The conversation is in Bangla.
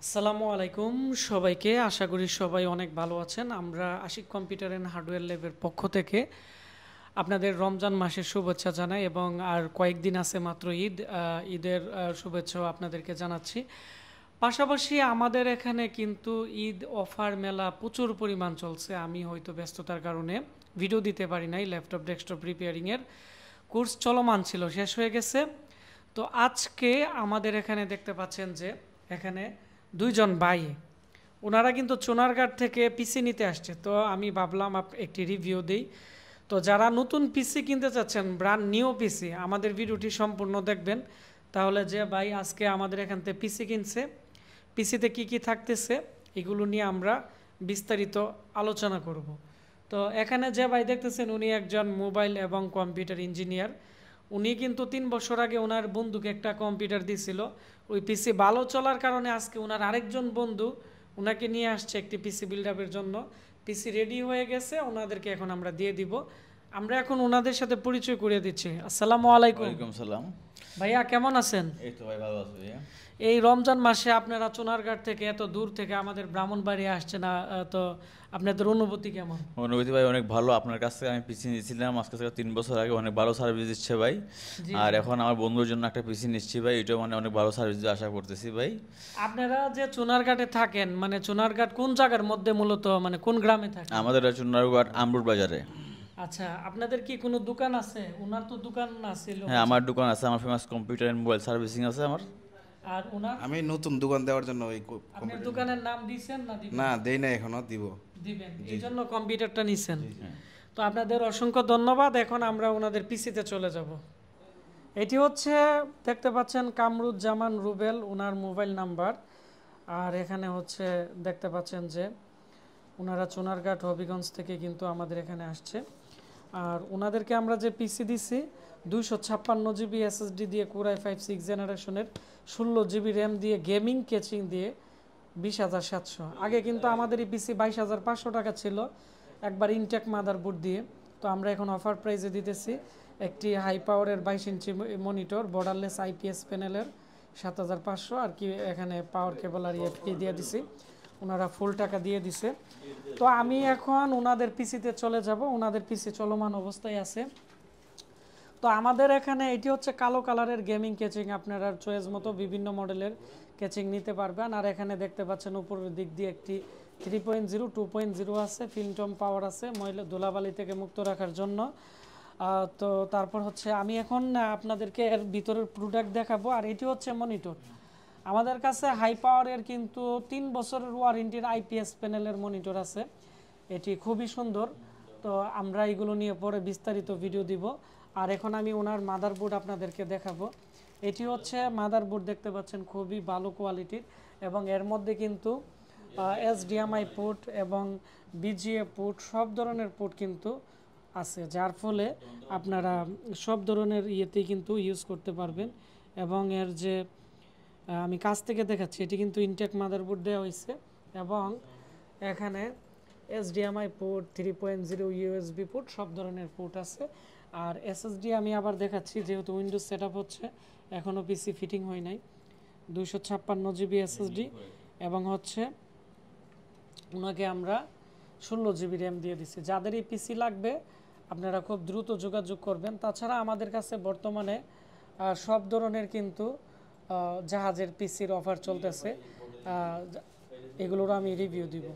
আসসালামু আলাইকুম সবাইকে। আশা করি সবাই অনেক ভালো আছেন। আমরা আশিক কম্পিউটার অ্যান্ড হার্ডওয়্যার ল্যাবের পক্ষ থেকে আপনাদের রমজান মাসের শুভেচ্ছা জানাই এবং আর কয়েকদিন আছে মাত্র ঈদ। ঈদের শুভেচ্ছাও আপনাদেরকে জানাচ্ছি। পাশাপাশি আমাদের এখানে কিন্তু ঈদ অফার মেলা প্রচুর পরিমাণ চলছে। আমি হয়তো ব্যস্ততার কারণে ভিডিও দিতে পারি নাই। ল্যাপটপ ডেস্কটপ রিপেয়ারিংয়ের কোর্স চলমান ছিল, শেষ হয়ে গেছে। তো আজকে আমাদের এখানে দেখতে পাচ্ছেন যে এখানে দুইজন ভাই, ওনারা কিন্তু চুনারঘাট থেকে পিসি নিতে আসছে। তো আমি ভাবলাম একটি রিভিউ দিই। তো যারা নতুন পিসি কিনতে চাচ্ছেন, ব্র্যান্ড নিউ পিসি, আমাদের ভিডিওটি সম্পূর্ণ দেখবেন। তাহলে যে ভাই আজকে আমাদের এখান থেকে পিসি কিনছে, পিসিতে কি কি থাকতেছে এগুলো নিয়ে আমরা বিস্তারিত আলোচনা করব। তো এখানে যে ভাই দেখতেছেন উনি একজন মোবাইল এবং কম্পিউটার ইঞ্জিনিয়ার। উনি কিন্তু 3 বছর আগে ওনার বন্ধুকে একটা কম্পিউটার দিয়েছিল। ওই পিসি ভালো চলার কারণে আজকে ওনার আরেকজন বন্ধু ওনাকে নিয়ে আসছে একটি পিসি বিল্ড আপের জন্য। পিসি রেডি হয়ে গেছে, ওনাদেরকে এখন আমরা দিয়ে দিব। আমরা এখন ওনাদের সাথে পরিচয় করিয়ে দিচ্ছি। আসসালামু আলাইকুম। ওয়ালাইকুম সালাম। ভাইয়া কেমন আছেন? এই তো ভাই ভালো আছি ভাইয়া। এই রমজান মাসে আপনারা চুনারঘাট থেকে এত দূর থেকে আমাদের ব্রাহ্মণবাড়িয়া আসছে না, তো আপনাদের অনুভূতি কেমন? অনুভূতি ভাই অনেক ভালো। আপনার কাছ থেকে আমি পিসি নিয়েছিলাম আজকে থেকে 3 বছর আগে, অনেক ভালো সার্ভিস দিচ্ছে ভাই। জি। আর এখন আমার বন্ধুর জন্য একটা পিসি নিচ্ছি ভাই, এটাও মানে অনেক ভালো সার্ভিস আশা করতেছি ভাই। আপনারা যে চুনারঘাটে থাকেন, মানে চুনারঘাট কোন জায়গার মধ্যে মূলত, মানে কোন গ্রামে থাকেন? আমাদের চুনারঘাট আমরুট বাজারে। আচ্ছা, আপনাদের কি কোনো দোকান আছে? ওনার তো দোকান ছিল। হ্যাঁ, আমার দোকান আছে, আমার famous computer and mobile servicing আছে আমার। আর ওনার আমি নতুন দোকান দেওয়ার জন্য ওই আপনার দোকানের নাম দিয়েছেন না দিবেন? না দেই না, এখনো দিব। দিবেন, এই জন্য কম্পিউটারটা নিছেন। হ্যাঁ। তো আপনাদের অসংখ্য ধন্যবাদ। এখন আমরা ওনাদের পিসিতে চলে যাব। এটি হচ্ছে দেখতে পাচ্ছেন কামরুজ্জামান রুবেল, ওনার মোবাইল নাম্বার। আর এখানে হচ্ছে দেখতে পাচ্ছেন যে ওনারা চুনারঘাট হবিগঞ্জ থেকে কিন্তু আমাদের এখানে আসছে। আর ওনাদেরকে আমরা যে পিসি দিছি 256 জিবি এসএসডি দিয়ে কোরাই 5 6 জেনারেশনের 16 জিবি র্যাম দিয়ে গেমিং কেচিং দিয়ে 20,700। আগে কিন্তু আমাদের এই পিসি 22,500 টাকা ছিল একবার ইনটেক মাদারবোর্ড দিয়ে। তো আমরা এখন অফার প্রাইসে দিতেছি একটি হাই পাওয়ারের 22 ইঞ্চি মনিটর বর্ডারলেস আইপিএস প্যানেলের 7,500। আর কি এখানে পাওয়ার কেবল আর ফ্রি দিয়ে দিছি, ওনারা ফুল টাকা দিয়ে দিছে। তো আমি এখন ওনাদের পিসিতে চলে যাব। ওনাদের পিসি চলমান অবস্থায় আছে। তো আমাদের এখানে এটি হচ্ছে কালো কালারের গেমিং কেচিং, আপনারা চয়েস মতো বিভিন্ন মডেলের কেচিং নিতে পারবেন। আর এখানে দেখতে পাচ্ছেন উপরের দিক দিয়ে একটি 3.0 2.0 আছে, ফিল্মটম পাওয়ার আছে ময়লা ধুলাবালি থেকে মুক্ত রাখার জন্য। তো তারপর হচ্ছে আমি এখন আপনাদেরকে এর ভিতরের প্রোডাক্ট দেখাবো। আর এটি হচ্ছে মনিটর। আমাদের কাছে হাই পাওয়ারের কিন্তু 3 বছরের ওয়ারেন্টির আইপিএস প্যানেলের মনিটর আছে, এটি খুবই সুন্দর। তো আমরা এগুলো নিয়ে পরে বিস্তারিত ভিডিও দিব। আর এখন আমি ওনার মাদারবোর্ড আপনাদেরকে দেখাবো। এটি হচ্ছে মাদারবোর্ড, দেখতে পাচ্ছেন খুবই ভালো কোয়ালিটির এবং এর মধ্যে কিন্তু এসডিএমআই পোর্ট এবং বিজিএ পোর্ট সব ধরনের পোর্ট কিন্তু আছে, যার ফলে আপনারা সব ধরনের ইয়েতেই কিন্তু ইউজ করতে পারবেন। এবং এর যে আমি কাছ থেকে দেখাচ্ছি, এটি কিন্তু ইনটেক মাদারবোর্ড দেওয়া হয়েছে এবং এখানে এসডিএমআই পোর্ট 3.0 ইউএসবি পোর্ট সব ধরনের পোর্ট আছে। আর এসএসডি আমি আবার দেখাচ্ছি, যেহেতু উইন্ডোজ সেট আপ হচ্ছে, এখনও পিসি ফিটিং হয় নাই। 256 জিবি এসএসডি এবং হচ্ছে ওনাকে আমরা 16 জিবি র্যাম দিয়ে দিচ্ছি। যাদের এই পিসি লাগবে আপনারা খুব দ্রুত যোগাযোগ করবেন। তাছাড়া আমাদের কাছে বর্তমানে সব ধরনের কিন্তু জাহাজের পিসির অফার চলতেছে, এগুলোর আমি রিভিউ দিব।